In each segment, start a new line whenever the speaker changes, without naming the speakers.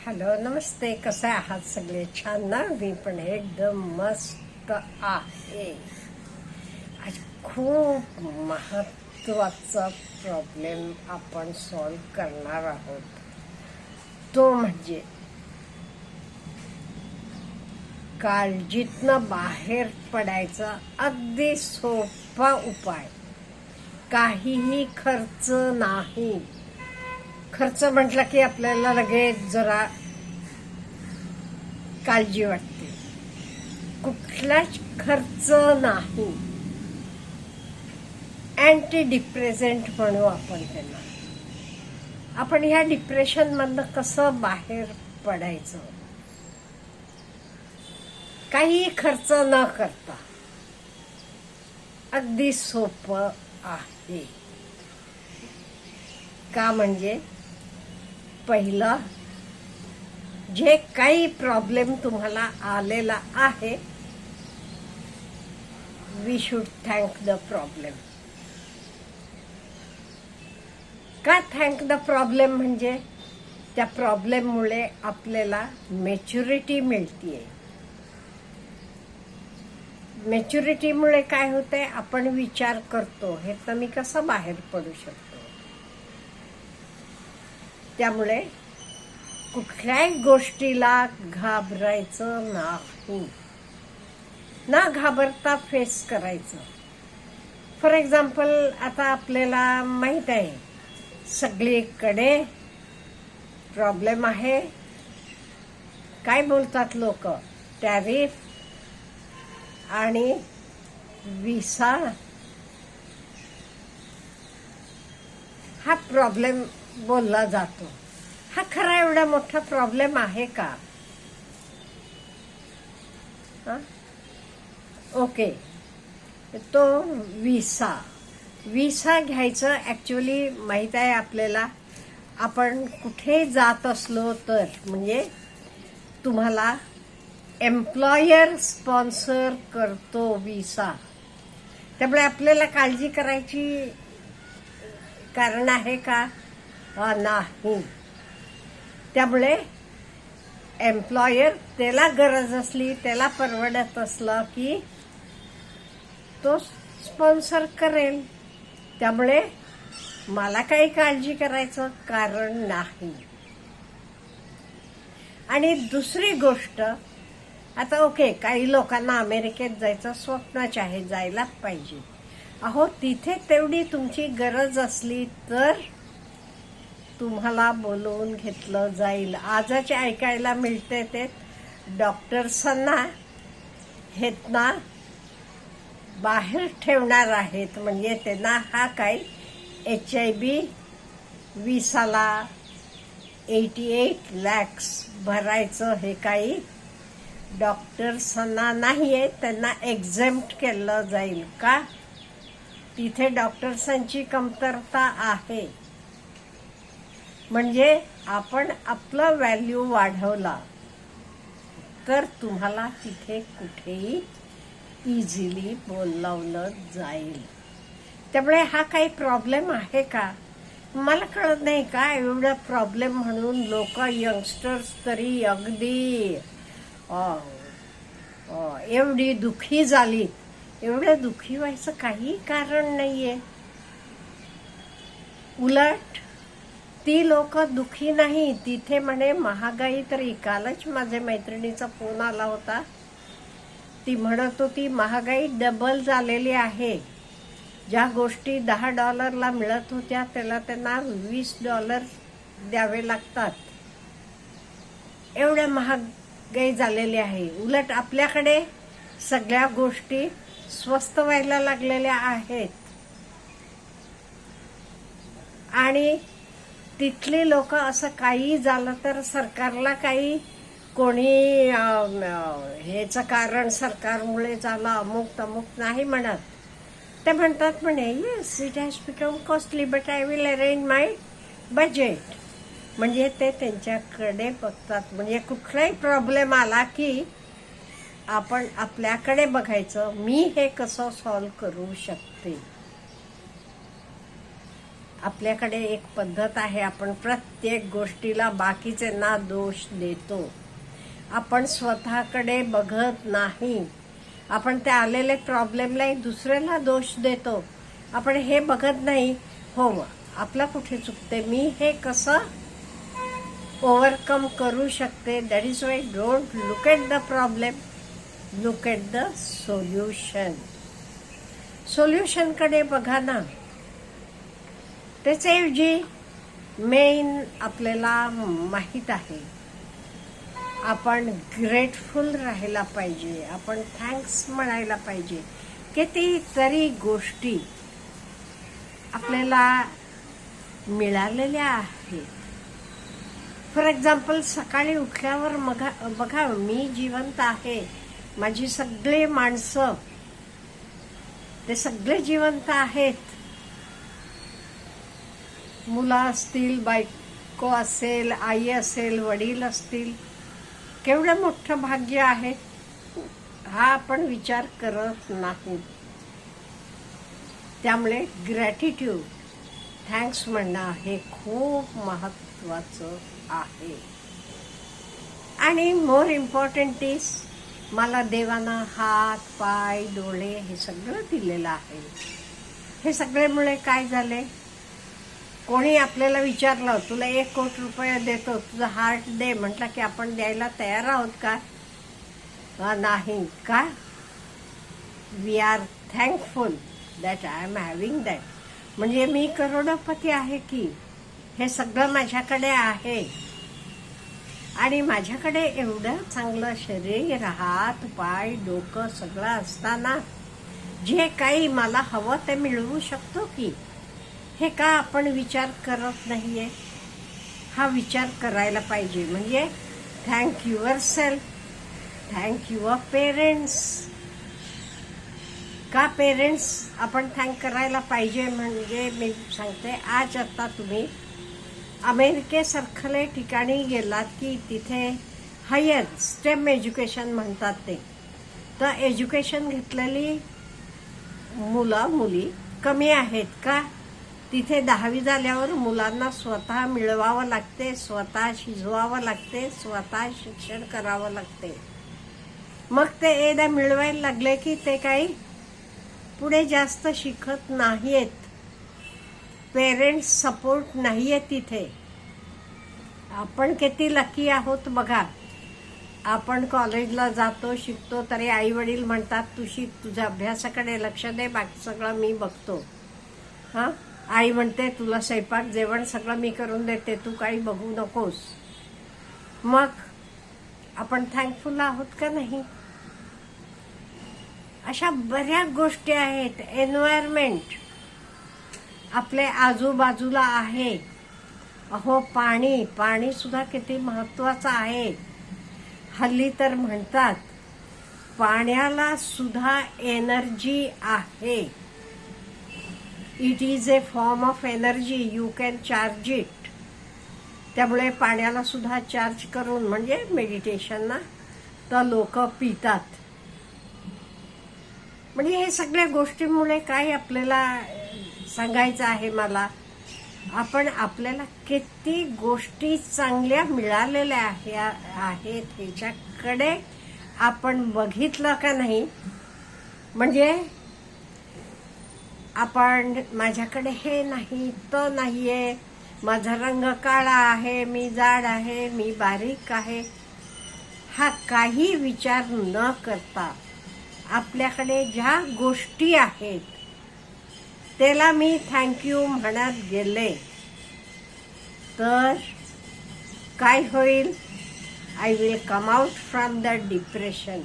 Hello नमस्ते, कसे आहात सगळे? छान ना? मी पण एकदम मस्त आहे. आज खूप महत्वाचा प्रॉब्लेम आपण सॉल्व करणार आहोत. तो म्हणजे काळजीतनं बाहेर पडायचा अगदी सोपा उपाय. काहीही खर्च नाही. खर्च म्हटलं की आपल्याला लगेच जरा काळजी वाटते. कुठलाच खर्च नाही. अँटी डिप्रेसेंट म्हणू आपण त्यांना. आपण ह्या डिप्रेशन मधनं कसं बाहेर पडायचं? काही खर्च न करता. अगदी सोपं आहे. का म्हणजे पहिला जे काही प्रॉब्लेम तुम्हाला आलेला आहे, we should thank the problem. का थँक द प्रॉब्लेम? म्हणजे त्या प्रॉब्लेममुळे आपल्याला मॅच्युरिटी मिळतीये. मॅच्युरिटीमुळे काय होते? आपण विचार करतो, हे तर मी कसं बाहेर पडू शकतो. त्यामुळे कुठल्याही गोष्टीला घाबरायचं नाही. ना घाबरता फेस करायचं. फॉर एक्झाम्पल, आता आपल्याला माहित आहे सगळीकडे प्रॉब्लेम आहे. काय बोलतात लोक? टॅरिफ आणि विसा हा प्रॉब्लेम बोलला जातो. हा खरा एवढा मोठा प्रॉब्लेम आहे का? ओके, तो विसा घ्यायचं ऍक्च्युअली माहित आहे आपल्याला. आपण कुठे जात असलो तर, म्हणजे तुम्हाला एम्प्लॉयर स्पॉन्सर करतो विसा. त्यामुळे आपल्याला काळजी करायची कारण आहे का? नाही. त्यामुळे एम्प्लॉयर त्याला गरज असली, त्याला परवडत असलं की तो स्पॉन्सर करेल. त्यामुळे मला काही काळजी करायचं कारण नाही. आणि दुसरी गोष्ट, आता ओके, काही लोकांना अमेरिकेत जायचं स्वप्नच आहे, जायला पाहिजे. अहो, तिथे तेवढी तुमची गरज असली तर तुम्हाला बोलवून घेतलं जाईल. आजच ऐकायला मिळते ते डॉक्टर्सना हेतना बाहेर ठेवणार आहेत. म्हणजे त्यांना हा काही HIV विसाला 88 lakhs भरायचं हे काही डॉक्टर्सना नाहीये. त्यांना एक्झेम्प्ट केलं जाईल. का? तिथे डॉक्टर्सांची कमतरता आहे. म्हणजे आपण आपला व्हॅल्यू वाढवला तर तुम्हाला तिथे कुठेही इझिली बोलावलं जाईल. त्यामुळे हा काही प्रॉब्लेम आहे का? मला कळत नाही का एवढा प्रॉब्लेम म्हणून लोक, यंगस्टर्स तरी अगदी एवढी दुखी झाली. एवढं दुखी व्हायचं काही कारण नाहीये. उलट ती लोक दुखी नाही. तिथे म्हणे महागाई तरी, कालच माझ्या मैत्रिणीचा फोन आला होता. ती म्हणत होती महागाई डबल झालेली आहे. ज्या गोष्टी $10 मिळत होत्या त्याला त्यांना $20 द्यावे लागतात. एवढ्या महागाई झालेली आहे. उलट आपल्याकडे सगळ्या गोष्टी स्वस्त व्हायला लागलेल्या आहेत. आणि तिथली लोक असं काही झालं तर सरकारला काही कोणी हेच कारण सरकारमुळे झालं अमुक तमुक नाही म्हणत. ते म्हणतात म्हणे yes, it has become costly but I will arrange my budget. म्हणजे ते त्यांच्याकडे बघतात. म्हणजे कुठलाही प्रॉब्लेम आला की आपण आपल्याकडे बघायचं, मी हे कसं सॉल्व करू शकते. आपल्याकडे एक पद्धत आहे, आपण प्रत्येक गोष्टीला बाकीच्यांना दोष देतो. आपण स्वतःकडे बघत नाही. आपण त्या आलेले प्रॉब्लेमला दुसऱ्याला दोष देतो. आपण हे बघत नाही, हो आपला कुठे चुकते, मी हे कसं ओव्हरकम करू शकते. That is why don't look at the problem, look at the solution. सोल्युशनकडे बघा ना. त्याच्याऐवजी मेन आपल्याला माहीत आहे, आपण ग्रेटफुल राहायला पाहिजे. आपण थँक्स म्हणायला पाहिजे. कितीतरी गोष्टी आपल्याला मिळालेल्या आहेत. फॉर एक्झाम्पल, सकाळी उठल्यावर बघा मी जिवंत आहे. माझी सगळे माणसं ते सगळे जिवंत आहेत. मुलं असतील, बायको असेल, आई असेल, वडील असतील. केवढं मोठं भाग्य आहे. हा आपण विचार करत नाही. त्यामुळे ग्रॅटिट्यूड, थँक्स म्हणणं हे खूप महत्वाचं आहे. आणि मोर इम्पॉर्टंट इज, मला देवानं हात, पाय, डोळे हे सगळं दिलेलं आहे. हे सगळेमुळे काय झाले, कोणी आपल्याला विचारलं तुला 1 कोटी रुपये देतो, तुझा हार्ट दे म्हटलं की आपण द्यायला तयार आहोत का? नाही का? We are thankful that I am having that. म्हणजे मी करोडपती आहे की हे सगळं माझ्याकडे आहे. आणि माझ्याकडे एवढं चांगलं शरीर, हात, पाय, डोकं सगळं असताना जे काही मला हवं ते मिळवू शकतो की. हे का आपण विचार करत नाहीये? हा विचार करायला पाहिजे. म्हणजे thank your self, thank your parents. का पेरेंट्स आपण थँक करायला पाहिजे? म्हणजे मी सांगते, आज आता तुम्ही अमेरिकेसारखले ठिकाणी गेलात की तिथे हायर स्टेम एज्युकेशन म्हणतात ते. तर एज्युकेशन घेतलेली मुलं मुली कमी आहेत का? तिथे 10वी झाल्यावर मुलांना स्वतः मिळवावं लागते, स्वतः शिजवावं लागते, स्वतः शिक्षण करावं लागते. मग ते एकदा मिळवायला लागले की ते काही पुढे जास्त शिकत नाहीयेत. पेरेंट्स सपोर्ट नाहीये तिथे. आपण किती लकी आहोत बघा. आपण कॉलेजला जातो, शिकतो, तरी आई वडील म्हणतात तू शिक, तुझ्या अभ्यासाकडे लक्ष दे, बाकी सगळं मी बघतो. हां, आई म्हणते तुला स्वयंपाक जेवण सगळं मी करून देते, तू काही बघू नकोस. मग आपण थँकफुल आहोत का नाही? अशा बऱ्याच गोष्टी आहेत. एन्व्हायरमेंट आपल्या आजूबाजूला आहे. अहो, पाणी सुद्धा किती महत्वाचं आहे. हल्ली तर म्हणतात पाण्याला सुद्धा एनर्जी आहे. It is a form of energy, you can charge it. त्यामुळे पाण्याला सुद्धा चार्ज करून, म्हणजे मेडिटेशनना तर लोक पितात. म्हणजे हे सगळ्या गोष्टींमुळे काय आपल्याला सांगायचं आहे मला, आपण आपल्याला किती गोष्टी चांगल्या मिळालेल्या आहेत ह्याच्याकडे आपण बघितलं का नाही? म्हणजे आपण माझ्याकडे हे नाही, तो नाहीये, माझा रंग काळा आहे, मी जाड आहे, मी बारीक आहे, हा काही विचार न करता आपल्याकडे ज्या गोष्टी आहेत त्याला मी थँक्यू म्हणत गेले तर काय होईल? I will come out from the depression.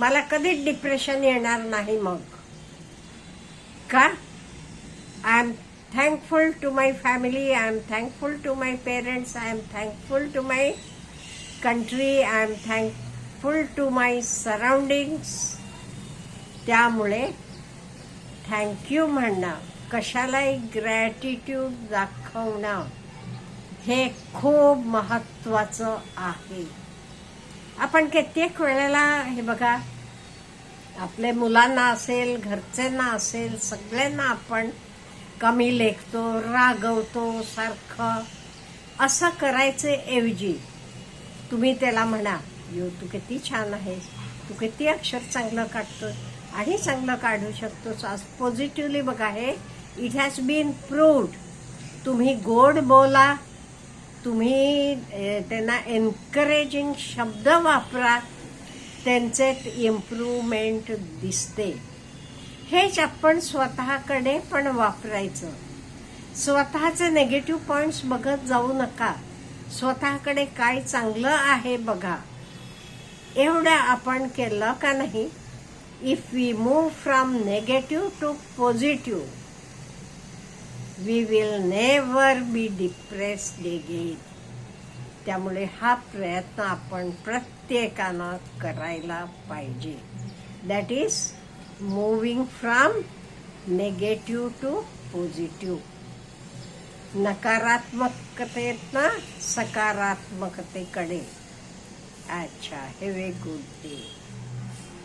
मला कधीच डिप्रेशन येणार नाही. मग का? I am thankful to my family, I am thankful to my parents, I am thankful to my country, I am thankful to my surroundings. त्यामुळे thank you म्हणणं, कशालाही gratitude दाखवणं हे खूप महत्वाचं आहे. आपण कित्येक वेळेला हे बघा, आपल्या मुलांना असेल, घरच्यांना असेल, सगळ्यांना आपण कमी लेखतो, रागवतो सारखं, असं करायचे ऐवजी तुम्ही त्याला म्हणा, तू किती छान आहेस, तू किती अक्षर चांगलं काढतोय आणि चांगलं काढू शकतोस, आज पॉझिटिव्हली बघा. हे इट हॅज बीन प्रूव्ड. तुम्ही गोड बोला, तुम्ही त्यांना एनकरेजिंग शब्द वापरा, त्यांचे इम्प्रूव्हमेंट दिसते. हेच आपण स्वतःकडे पण वापरायचं. स्वतःचे निगेटिव्ह पॉइंट्स बघत जाऊ नका, स्वतःकडे काय चांगलं आहे बघा. एवढं आपण केलं का नाही, if we move from negative to positive, we will never be depressed again. त्यामुळे हा प्रयत्न आपण प्रत्येकानं करायला पाहिजे. That is moving from negative to positive. नकारात्मकतेतनं सकारात्मकतेकडे. अच्छा, हॅव ए गुड डे.